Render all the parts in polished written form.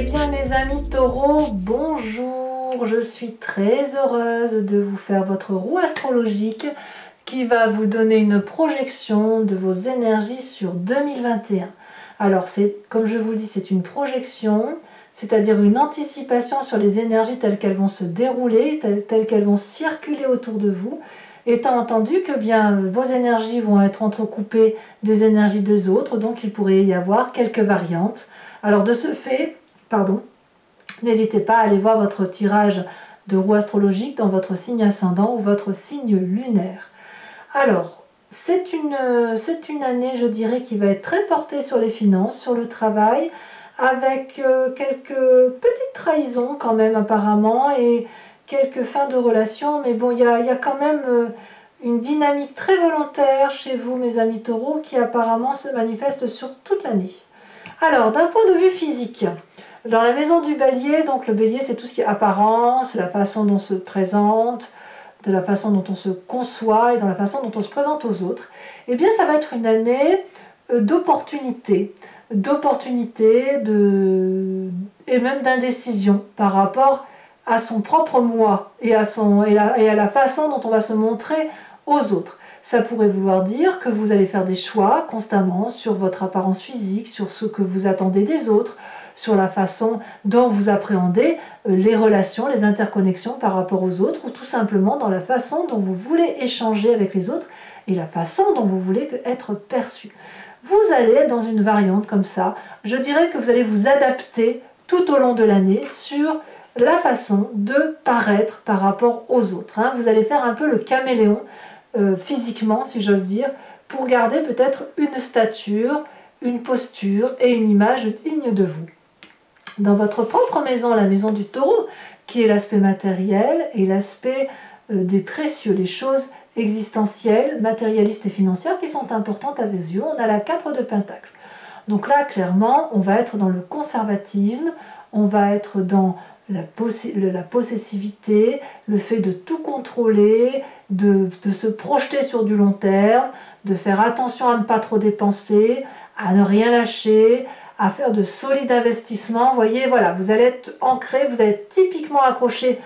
bien mes amis taureaux, bonjour, je suis très heureuse de vous faire votre roue astrologique qui va vous donner une projection de vos énergies sur 2021. Alors comme je vous le dis, c'est une projection, c'est-à-dire une anticipation sur les énergies telles qu'elles vont se dérouler, telles qu'elles vont circuler autour de vous, étant entendu que bien vos énergies vont être entrecoupées des énergies des autres, donc il pourrait y avoir quelques variantes. Alors de ce fait, n'hésitez pas à aller voir votre tirage de roue astrologique dans votre signe ascendant ou votre signe lunaire. Alors, c'est une année, je dirais, qui va être très portée sur les finances, sur le travail, avec quelques petites trahisons quand même apparemment, et quelques fins de relations, mais bon, il y a quand même une dynamique très volontaire chez vous, mes amis taureaux, qui apparemment se manifeste sur toute l'année. Alors, d'un point de vue physique, dans la maison du bélier, donc le bélier c'est tout ce qui est apparence, la façon dont on se présente, de la façon dont on se conçoit et dans la façon dont on se présente aux autres, eh bien ça va être une année d'opportunités, et même d'indécision par rapport à son propre moi et à la façon dont on va se montrer aux autres. Ça pourrait vouloir dire que vous allez faire des choix constamment sur votre apparence physique, sur ce que vous attendez des autres, sur la façon dont vous appréhendez les relations, les interconnexions par rapport aux autres, ou tout simplement dans la façon dont vous voulez échanger avec les autres et la façon dont vous voulez être perçu. Vous allez être dans une variante comme ça. Je dirais que vous allez vous adapter tout au long de l'année sur la façon de paraître par rapport aux autres. Vous allez faire un peu le caméléon physiquement, si j'ose dire, pour garder peut-être une stature, une posture et une image digne de vous. Dans votre propre maison, la maison du taureau, qui est l'aspect matériel et l'aspect des précieux, les choses existentielles, matérialistes et financières qui sont importantes à vos yeux, on a la 4 de Pentacles. Donc là, clairement, on va être dans le conservatisme, on va être dans la possessivité, le fait de tout contrôler, de se projeter sur du long terme, de faire attention à ne pas trop dépenser, à ne rien lâcher, à faire de solides investissements. Vous voyez, voilà, vous allez être ancré, vous allez être typiquement accroché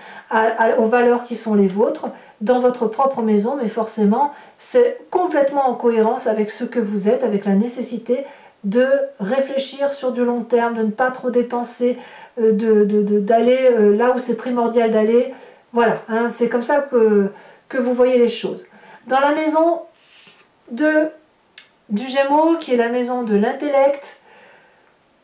aux valeurs qui sont les vôtres dans votre propre maison, mais forcément, c'est complètement en cohérence avec ce que vous êtes, avec la nécessité de réfléchir sur du long terme, de ne pas trop dépenser, d'aller là où c'est primordial d'aller. Voilà, c'est comme ça que vous voyez les choses. Dans la maison du Gémeaux, qui est la maison de l'intellect,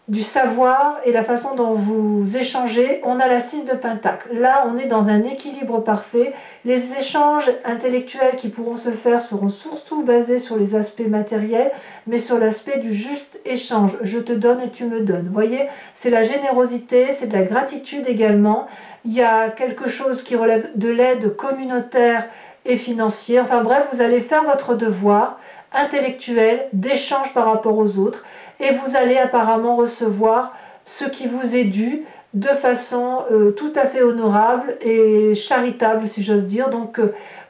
du savoir et la façon dont vous échangez, on a la 6 de Pentacle. Là, on est dans un équilibre parfait. Les échanges intellectuels qui pourront se faire seront surtout basés sur les aspects matériels, mais sur l'aspect du juste échange. Je te donne et tu me donnes. Vous voyez, c'est la générosité, c'est de la gratitude également. Il y a quelque chose qui relève de l'aide communautaire et financière. Enfin bref, vous allez faire votre devoir intellectuel d'échange par rapport aux autres. Et vous allez apparemment recevoir ce qui vous est dû de façon tout à fait honorable et charitable, si j'ose dire. Donc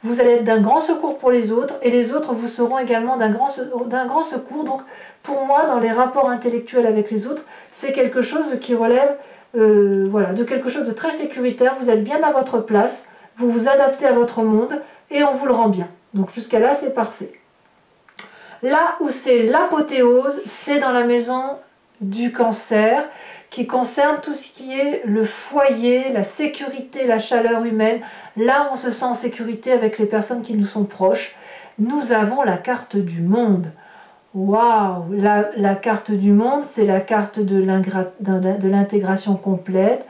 vous allez être d'un grand secours pour les autres et les autres vous seront également d'un grand secours. Donc pour moi, dans les rapports intellectuels avec les autres, c'est quelque chose qui relève de quelque chose de très sécuritaire. Vous êtes bien à votre place, vous vous adaptez à votre monde et on vous le rend bien. Donc jusqu'à là, c'est parfait. Là où c'est l'apothéose, c'est dans la maison du Cancer, qui concerne tout ce qui est le foyer, la sécurité, la chaleur humaine. Là où on se sent en sécurité avec les personnes qui nous sont proches. Nous avons la carte du monde. Waouh! La carte du monde, c'est la carte de l'intégration complète,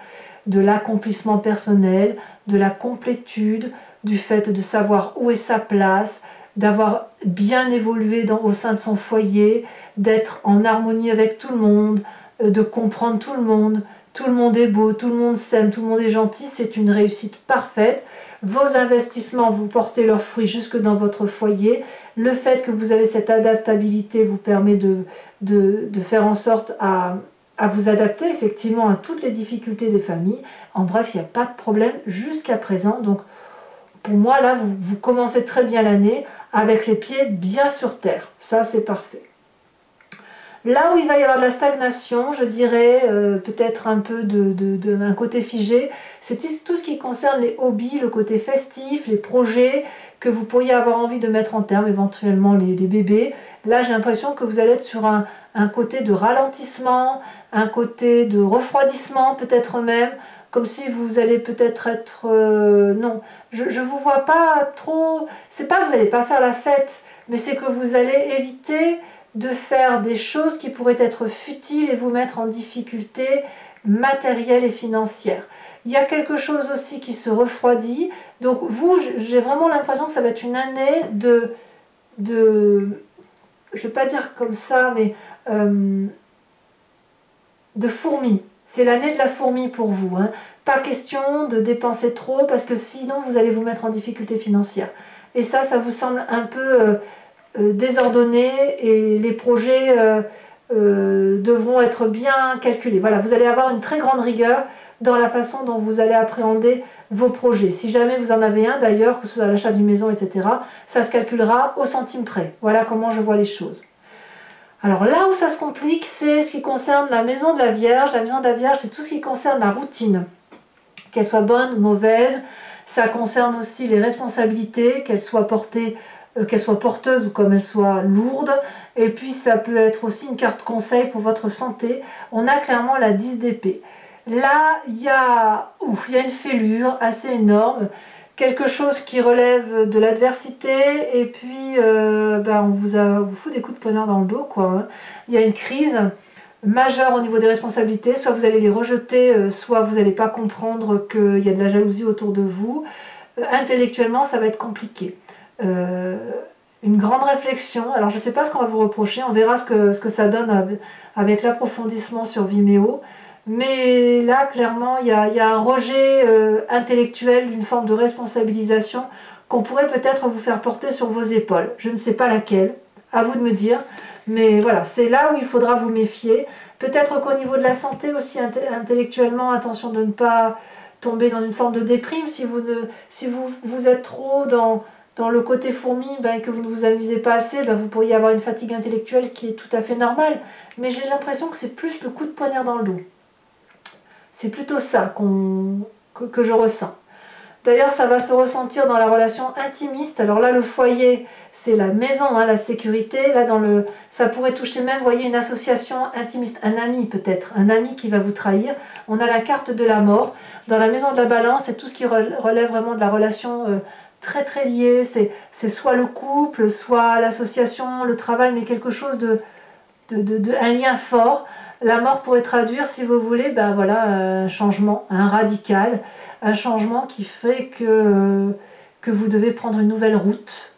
de l'accomplissement personnel, de la complétude, du fait de savoir où est sa place, d'avoir bien évolué au sein de son foyer, d'être en harmonie avec tout le monde, de comprendre tout le monde est beau, tout le monde s'aime, tout le monde est gentil, c'est une réussite parfaite. Vos investissements vous portez leurs fruits jusque dans votre foyer. Le fait que vous avez cette adaptabilité vous permet de faire en sorte à vous adapter effectivement à toutes les difficultés des familles. En bref, il n'y a pas de problème jusqu'à présent. Donc pour moi, là, vous commencez très bien l'année avec les pieds bien sur terre. Ça, c'est parfait. Là où il va y avoir de la stagnation, je dirais, peut-être un peu un côté figé, c'est tout ce qui concerne les hobbies, le côté festif, les projets que vous pourriez avoir envie de mettre en terme, éventuellement les bébés. Là, j'ai l'impression que vous allez être sur un côté de ralentissement, un côté de refroidissement peut-être même, comme si vous allez peut-être être... non, je ne vous vois pas trop... C'est pas que vous n'allez pas faire la fête, mais c'est que vous allez éviter de faire des choses qui pourraient être futiles et vous mettre en difficulté matérielle et financière. Il y a quelque chose aussi qui se refroidit. Donc vous, j'ai vraiment l'impression que ça va être une année je ne vais pas dire comme ça, mais de fourmi. C'est l'année de la fourmi pour vous. Hein. Pas question de dépenser trop parce que sinon vous allez vous mettre en difficulté financière. Et ça vous semble un peu désordonné et les projets devront être bien calculés. Voilà, vous allez avoir une très grande rigueur dans la façon dont vous allez appréhender vos projets. Si jamais vous en avez un d'ailleurs, que ce soit l'achat d'une maison, etc., ça se calculera au centime près. Voilà comment je vois les choses. Alors là où ça se complique, c'est ce qui concerne la maison de la Vierge. La maison de la Vierge, c'est tout ce qui concerne la routine, qu'elle soit bonne ou mauvaise. Ça concerne aussi les responsabilités, qu'elles soient portées, qu'elles soient porteuses ou comme elles soient lourdes. Et puis ça peut être aussi une carte conseil pour votre santé. On a clairement la 10 d'épée. Là, il y a une fêlure assez énorme. Quelque chose qui relève de l'adversité et puis on vous fout des coups de poignard dans le dos, quoi. Hein. Il y a une crise majeure au niveau des responsabilités, soit vous allez les rejeter, soit vous n'allez pas comprendre qu'il y a de la jalousie autour de vous. Intellectuellement, ça va être compliqué. Une grande réflexion, alors je ne sais pas ce qu'on va vous reprocher, on verra ce que ça donne avec l'approfondissement sur Vimeo. Mais là, clairement, il y a un rejet intellectuel d'une forme de responsabilisation qu'on pourrait peut-être vous faire porter sur vos épaules. Je ne sais pas laquelle, à vous de me dire. Mais voilà, c'est là où il faudra vous méfier. Peut-être qu'au niveau de la santé aussi, intellectuellement, attention de ne pas tomber dans une forme de déprime. Si vous êtes trop dans le côté fourmi et que vous ne vous amusez pas assez, vous pourriez avoir une fatigue intellectuelle qui est tout à fait normale. Mais j'ai l'impression que c'est plus le coup de poignard dans le dos. C'est plutôt ça que je ressens. D'ailleurs, ça va se ressentir dans la relation intimiste. Alors là, le foyer, c'est la maison, hein, la sécurité. Là, ça pourrait toucher même, vous voyez, une association intimiste, un ami peut-être, un ami qui va vous trahir. On a la carte de la mort. Dans la maison de la balance, c'est tout ce qui relève vraiment de la relation très très liée. C'est soit le couple, soit l'association, le travail, mais quelque chose un lien fort. La mort pourrait traduire, si vous voulez, un changement, un radical, un changement qui fait que vous devez prendre une nouvelle route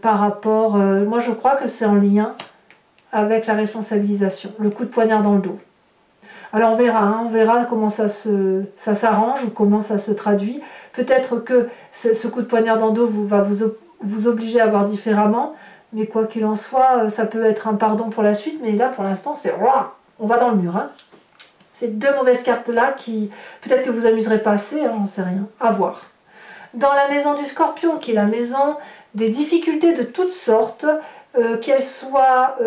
par rapport... moi, je crois que c'est en lien avec la responsabilisation, le coup de poignard dans le dos. Alors, on verra comment ça s'arrange ou comment ça se traduit. Peut-être que ce coup de poignard dans le dos va vous obliger à voir différemment, mais quoi qu'il en soit, ça peut être un pardon pour la suite, mais là, pour l'instant, c'est... On va dans le mur. Hein. Ces deux mauvaises cartes-là qui... Peut-être que vous amuserez pas assez, hein, j'en sais rien. À voir. Dans la maison du Scorpion, qui est la maison des difficultés de toutes sortes, qu'elles soient...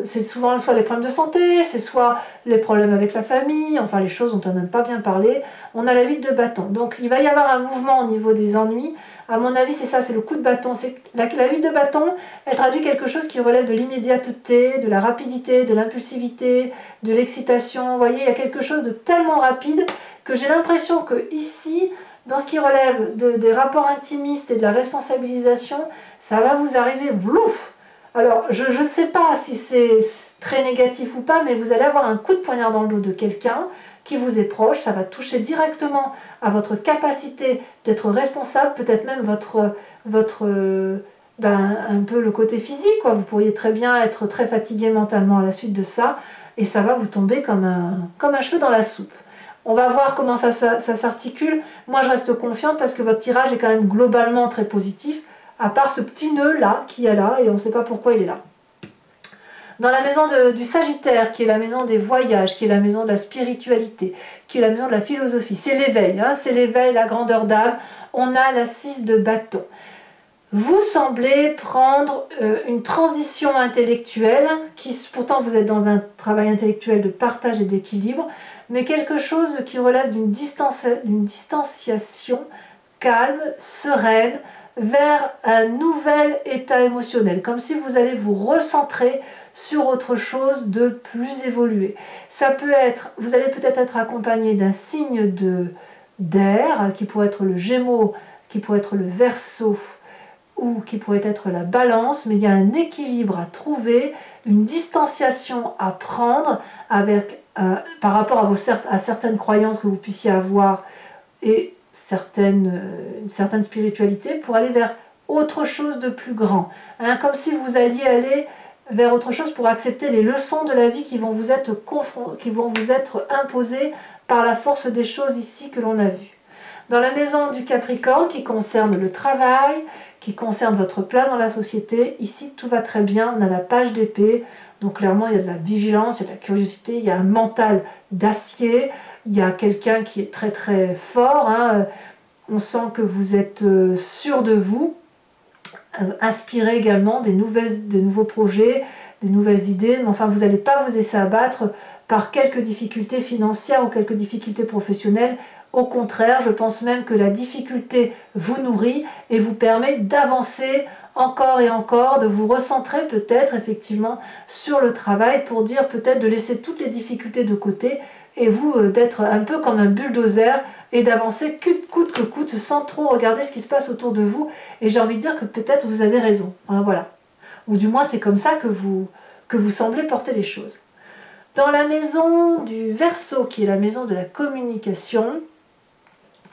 c'est souvent soit les problèmes de santé, c'est soit les problèmes avec la famille, enfin les choses dont on n'aime pas bien parler. On a la 8 de bâton. Donc il va y avoir un mouvement au niveau des ennuis. À mon avis, c'est ça, c'est le coup de bâton. La 8 de bâton, elle traduit quelque chose qui relève de l'immédiateté, de la rapidité, de l'impulsivité, de l'excitation. Vous voyez, il y a quelque chose de tellement rapide que j'ai l'impression que ici, dans ce qui relève des rapports intimistes et de la responsabilisation, ça va vous arriver, blouf. Alors, je ne sais pas si c'est très négatif ou pas, mais vous allez avoir un coup de poignard dans le dos de quelqu'un qui vous est proche, ça va toucher directement à votre capacité d'être responsable, peut-être même un peu le côté physique, quoi. Vous pourriez très bien être très fatigué mentalement à la suite de ça, et ça va vous tomber comme un cheveu dans la soupe. On va voir comment ça s'articule. Moi, je reste confiante parce que votre tirage est quand même globalement très positif, à part ce petit nœud là qui est là, et on ne sait pas pourquoi il est là. Dans la maison du Sagittaire, qui est la maison des voyages, qui est la maison de la spiritualité, qui est la maison de la philosophie, c'est l'éveil, hein, c'est l'éveil, la grandeur d'âme. On a la 6 de bâton. Vous semblez prendre une transition intellectuelle, pourtant vous êtes dans un travail intellectuel de partage et d'équilibre, mais quelque chose qui relève d'une distanciation calme, sereine, vers un nouvel état émotionnel, comme si vous allez vous recentrer sur autre chose de plus évolué. Ça peut être, vous allez peut-être être accompagné d'un signe d'air, qui pourrait être le Gémeaux, qui pourrait être le Verseau, ou qui pourrait être la Balance, mais il y a un équilibre à trouver, une distanciation à prendre avec, par rapport à certaines croyances que vous puissiez avoir et une certaine spiritualité pour aller vers autre chose de plus grand. Hein, comme si vous alliez aller vers autre chose pour accepter les leçons de la vie qui vont vous être imposées par la force des choses ici que l'on a vues. Dans la maison du Capricorne, qui concerne le travail, qui concerne votre place dans la société, ici tout va très bien, on a la page d'épée, donc clairement il y a de la vigilance, il y a de la curiosité, il y a un mental d'acier, il y a quelqu'un qui est très très fort, hein. On sent que vous êtes sûr de vous, inspiré également des nouveaux projets, des nouvelles idées, mais enfin vous n'allez pas vous laisser abattre par quelques difficultés financières ou quelques difficultés professionnelles. Au contraire, je pense même que la difficulté vous nourrit et vous permet d'avancer encore et encore, de vous recentrer peut-être effectivement sur le travail pour dire peut-être de laisser toutes les difficultés de côté et vous d'être un peu comme un bulldozer et d'avancer coûte que coûte sans trop regarder ce qui se passe autour de vous. Et j'ai envie de dire que peut-être vous avez raison, hein, voilà. Ou du moins c'est comme ça que vous semblez porter les choses. Dans la maison du Verseau, qui est la maison de la communication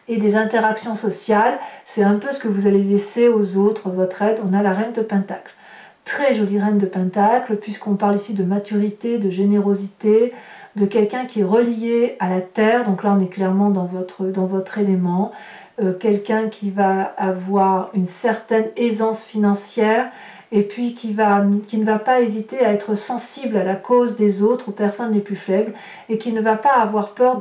et des interactions sociales, c'est un peu ce que vous allez laisser aux autres, votre aide. On a la Reine de Pentacle. Très jolie Reine de Pentacle, puisqu'on parle ici de maturité, de générosité, de quelqu'un qui est relié à la terre. Donc là, on est clairement dans votre élément. Quelqu'un qui va avoir une certaine aisance financière et puis qui ne va pas hésiter à être sensible à la cause des autres, aux personnes les plus faibles, et qui ne va pas avoir peur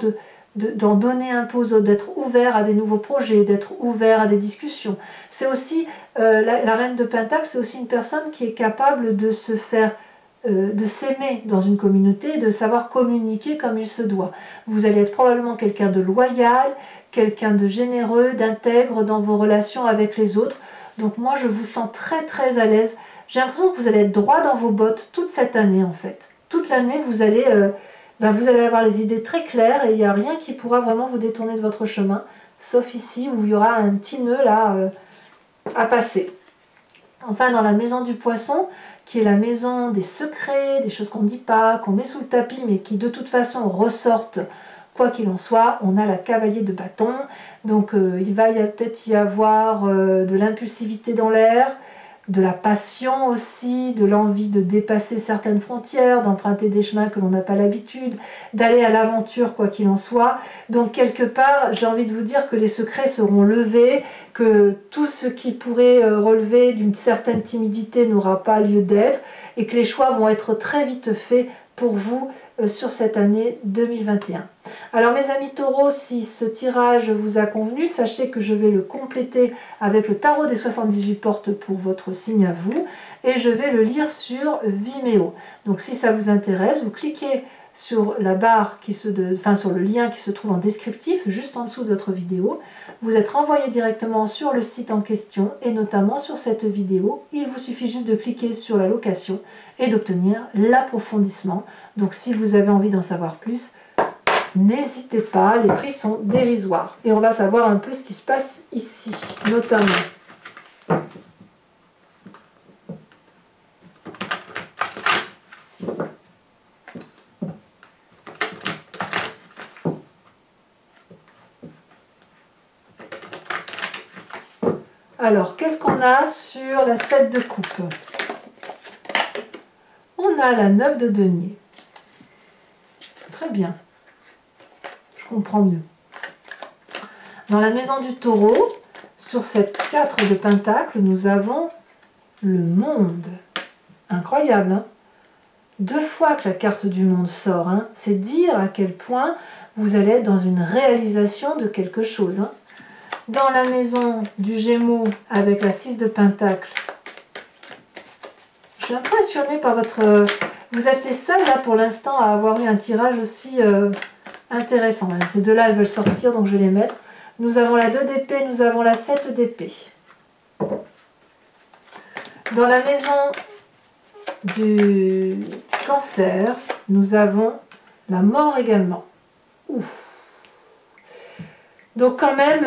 d'en donner un peu aux autres, d'être ouvert à des nouveaux projets, d'être ouvert à des discussions. C'est aussi, la Reine de Pentacle, c'est aussi une personne qui est capable de se faire, de s'aimer dans une communauté, de savoir communiquer comme il se doit. Vous allez être probablement quelqu'un de loyal, quelqu'un de généreux, d'intègre dans vos relations avec les autres. Donc moi, je vous sens très très à l'aise. J'ai l'impression que vous allez être droit dans vos bottes toute cette année en fait. Toute l'année, vous allez avoir les idées très claires et il n'y a rien qui pourra vraiment vous détourner de votre chemin, sauf ici où il y aura un petit nœud là à passer. Enfin, dans la maison du Poisson, qui est la maison des secrets, des choses qu'on ne dit pas, qu'on met sous le tapis, mais qui de toute façon ressortent, quoi qu'il en soit, on a la cavalier de bâton. Donc il va peut-être y avoir de l'impulsivité dans l'air, de la passion aussi, de l'envie de dépasser certaines frontières, d'emprunter des chemins que l'on n'a pas l'habitude, d'aller à l'aventure quoi qu'il en soit. Donc quelque part, j'ai envie de vous dire que les secrets seront levés, que tout ce qui pourrait relever d'une certaine timidité n'aura pas lieu d'être et que les choix vont être très vite faits pour vous sur cette année 2021. Alors mes amis taureaux, si ce tirage vous a convenu, sachez que je vais le compléter avec le tarot des 78 portes pour votre signe à vous et je vais le lire sur Vimeo. Donc si ça vous intéresse, vous cliquez sur la barre sur le lien qui se trouve en descriptif juste en dessous de votre vidéo. Vous êtes renvoyé directement sur le site en question et notamment sur cette vidéo. Il vous suffit juste de cliquer sur la location et d'obtenir l'approfondissement. Donc si vous avez envie d'en savoir plus, n'hésitez pas, les prix sont dérisoires. Et on va savoir un peu ce qui se passe ici, notamment. Alors, qu'est-ce qu'on a sur la 7 de coupe? On a la 9 de denier. Très bien. Je comprends mieux. Dans la maison du taureau, sur cette 4 de pentacle, nous avons le monde. Incroyable, hein? 2 fois que la carte du monde sort, hein? C'est dire à quel point vous allez être dans une réalisation de quelque chose, hein? Dans la maison du Gémeaux, avec la 6 de Pentacle, je suis impressionnée par votre... Vous êtes les seuls là pour l'instant à avoir eu un tirage aussi intéressant. Ces deux-là, elles veulent sortir, donc je vais les mettre. Nous avons la 2 d'épée, nous avons la 7 d'épée. Dans la maison du Cancer, nous avons la mort également. Ouf. Donc quand même,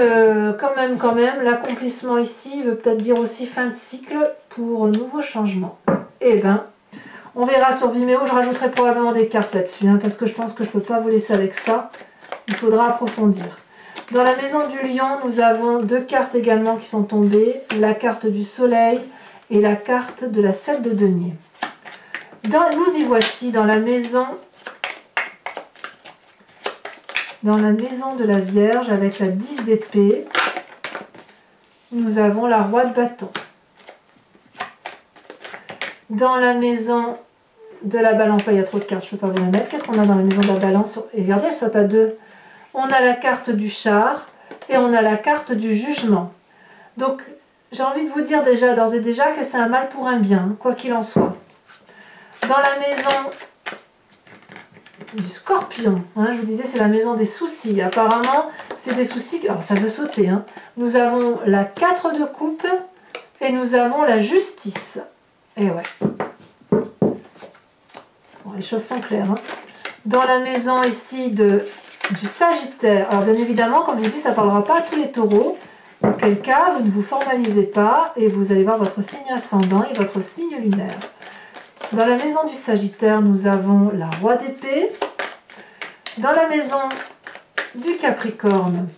l'accomplissement ici veut peut-être dire aussi fin de cycle pour nouveaux changements. Eh bien, on verra sur Vimeo, je rajouterai probablement des cartes là-dessus, hein, parce que je pense que je ne peux pas vous laisser avec ça. Il faudra approfondir. Dans la maison du Lion, nous avons 2 cartes également qui sont tombées. La carte du Soleil et la carte de la 7 de denier. Nous y voici dans la maison de la Vierge avec la 10 d'épée. Nous avons la Roi de bâton. Dans la maison de la Balance, il y a trop de cartes, je ne peux pas vous la mettre. Qu'est-ce qu'on a dans la maison de la Balance? Et regardez, elle saute à 2. On a la carte du char et on a la carte du jugement. Donc, j'ai envie de vous dire déjà, d'ores et déjà, que c'est un mal pour un bien, quoi qu'il en soit. Dans la maison du Scorpion, hein, je vous disais, c'est la maison des soucis. Apparemment, c'est des soucis... Alors, ça veut sauter. Hein. Nous avons la 4 de coupe et nous avons la justice. Et ouais. Bon, les choses sont claires. Hein. Dans la maison ici du Sagittaire, alors bien évidemment, comme je vous dis, ça ne parlera pas à tous les taureaux. Dans quel cas, vous ne vous formalisez pas et vous allez voir votre signe ascendant et votre signe lunaire. Dans la maison du Sagittaire, nous avons la Roi d'épée. Dans la maison du Capricorne,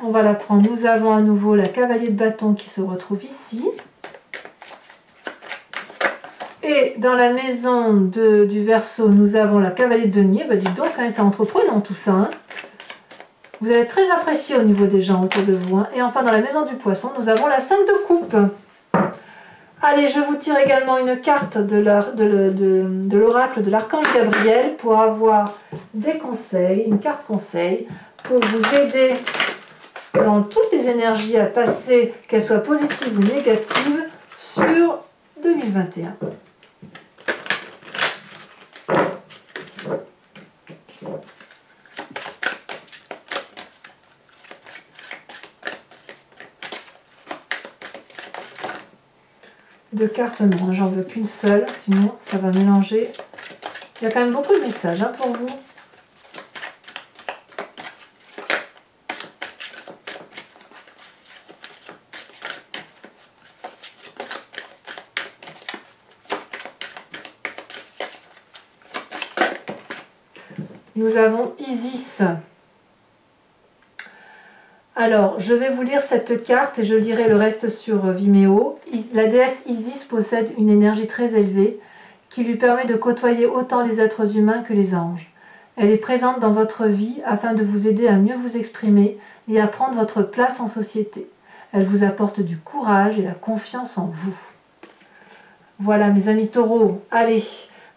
on va la prendre. Nous avons à nouveau la Cavalier de bâton qui se retrouve ici. Et dans la maison du Verseau, nous avons la Cavalier de denier. Bah, dites donc, hein, c'est entreprenant tout ça. Hein. Vous allez être très apprécié au niveau des gens autour de vous. Hein. Et enfin, dans la maison du Poisson, nous avons la 5 de coupe. Allez, je vous tire également une carte de l'oracle de l'archange Gabriel pour avoir des conseils, une carte conseil, pour vous aider dans toutes les énergies à passer, qu'elles soient positives ou négatives, sur 2021. Deux cartes non, j'en veux qu'une seule, sinon ça va mélanger. Il y a quand même beaucoup de messages hein, pour vous. Nous avons Isis. Alors, je vais vous lire cette carte et je lirai le reste sur Vimeo. La déesse Isis possède une énergie très élevée qui lui permet de côtoyer autant les êtres humains que les anges. Elle est présente dans votre vie afin de vous aider à mieux vous exprimer et à prendre votre place en société. Elle vous apporte du courage et la confiance en vous. Voilà mes amis taureaux, allez,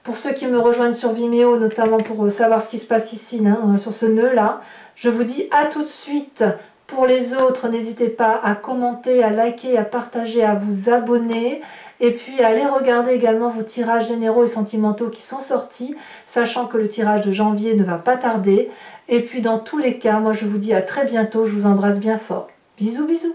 pour ceux qui me rejoignent sur Vimeo, notamment pour savoir ce qui se passe ici, hein, sur ce nœud-là, je vous dis à tout de suite. Pour les autres, n'hésitez pas à commenter, à liker, à partager, à vous abonner et puis à aller regarder également vos tirages généraux et sentimentaux qui sont sortis, sachant que le tirage de janvier ne va pas tarder. Et puis dans tous les cas, moi je vous dis à très bientôt, je vous embrasse bien fort. Bisous bisous.